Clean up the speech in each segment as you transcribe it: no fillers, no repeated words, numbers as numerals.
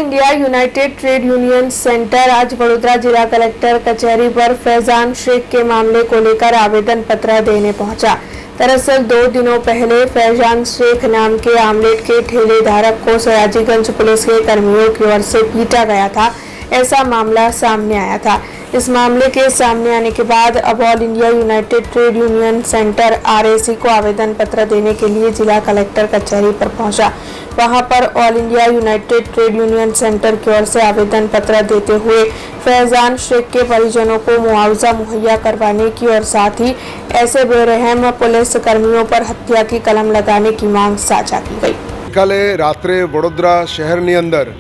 India United trade union centre आज वडोदरा जिला collector कचहरी पर फैजान शेख के मामले को लेकर आवेदन पत्र देने पहुंचा। दरअसल 2 दिनों पहले फैजान शेख नाम के आमलेट के ठेले धारक को सयाजीगंज पुलिस के कर्मियों की ओर से पीटा गया था, ऐसा मामला सामने आया था। इस मामले के सामने आने के बाद अब all India United trade union centre RAC को आवेदन पत्र देने के लिए जिला कलेक्टर कचहरी पर पहुंचा। वहां पर all India United trade union centre की ओर से आवेदन पत्र देते हुए फैजान शेख के परिजनों को मुआवजा मुहैया करवाने की और साथ ही ऐसे बेरहम पुलिस कर्मियों पर हत्या की कलम लगाने की मांग साझा की गई। काले रात्रे वडोदरा शहरनी अंदर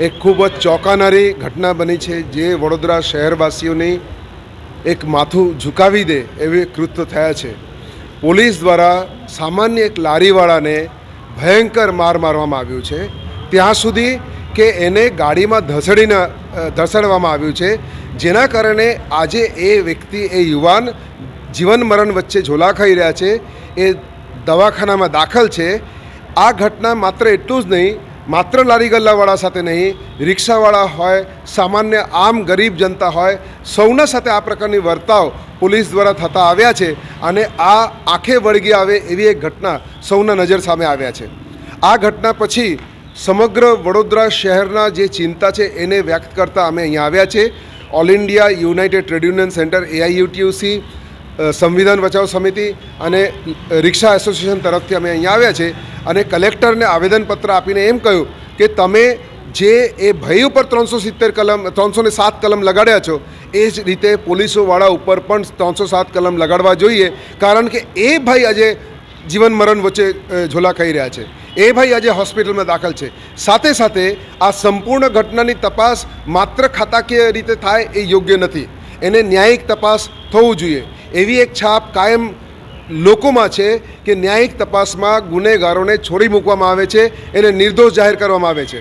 एक खूब ज चौंकानारी घटना बनी है, जे वडोदरा शहरवासीओने एक माथुं झुकावी दे एवी कृत्य थया छे। पोलीस द्वारा सामान्य एक लारीवाळाने भयंकर मार मारवामां आव्यो छे, त्यां सुधी के एने गाड़ीमां धसड़वामां आव्यो छे, जेना कारणे आजे ए व्यक्ति ए युवान जीवन मरण वच्चे झोला खाई रह्या छे, ए दवाखानामां दाखल छे। आ घटना मात्र एटલું જ नहीं, मात्र लारी गल्लावाळा साथे नहीं, रिक्षावाळा होय, सामान्य आम गरीब जनता होय, सौना साथे आ प्रकारनी वर्ताव पोलीस द्वारा थता आव्या छे अने आ आंखे वळगी आवे एवी एक घटना सौना नजर सामे आव्या छे। आ घटना पछी समग्र वडोदरा शहरना जे चिंता छे एने व्यक्त करता अमे अहींया आव्या छे। All India United trade union centre AIUTUC, संविधान बचाव समिति अने रिक्शा एसोसिएशन तरफथी अमे अहींया आव्या छे अने कलेक्टरने आवेदनपत्र आपीने एम कह्युं के तमे जे ए भाई पर 307 कलम लगाड्या छो ए ज रीते पोलीसोवाळा उपर पण 307 कलम लगाडवा जोईए, कारण के ए भाई आजे जीवन मरण वच्चे झोला खाई रह्या छे, ए भाई आज हॉस्पिटल में दाखल है। साथे साथे आ संपूर्ण घटनानी तपास मात्र खाताकीय रीते थाय ए योग्य नहीं, एने न्यायिक तपास थवुं जोईए एवी एक छाप कायम लोकोमां छे कि न्यायिक तपासमां गुनेगारोने छोड़ी मूकवामां आवे छे, एने निर्दोष जाहिर करवामां आवे छे।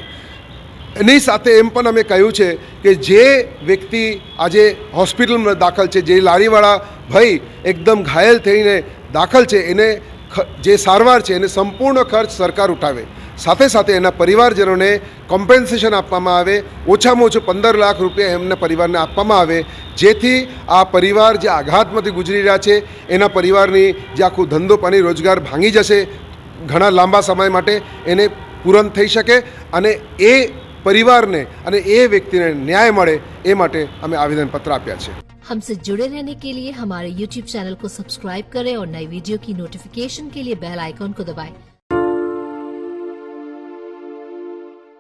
एनी साथे एम पण अमे कह्युं छे कि जे व्यक्ति आजे हॉस्पिटल में दाखल है, जे लारीवाळा भाई एकदम घायल थईने दाखल है, एने जे सारवार है एने संपूर्ण खर्च सरकार उठावे, साथे साथे एना परिवारजनोने कॉम्पेन्सेशन आपवामां आवे, ओछामां ओछुं 15 लाख रुपया एमना परिवारने आपवामां आवे, जेथी आ परिवार जे आघातमांथी गुजरी रह्या छे एना परिवारनी जे आखुं धंधो पाणी रोजगार भांगी जशे घणा लांबा समय माटे एने पूरण थई शके अने ए परिवारने अने ए व्यक्तिने न्याय मळे ए माटे अमे आवेदनपत्र आप्या छे। हमसे जुड़े रहने के लिए हमारे YouTube चैनल को सब्सक्राइब करें और नई वीडियो की नोटिफिकेशन के लिए बेल आइकॉन को दबाएं।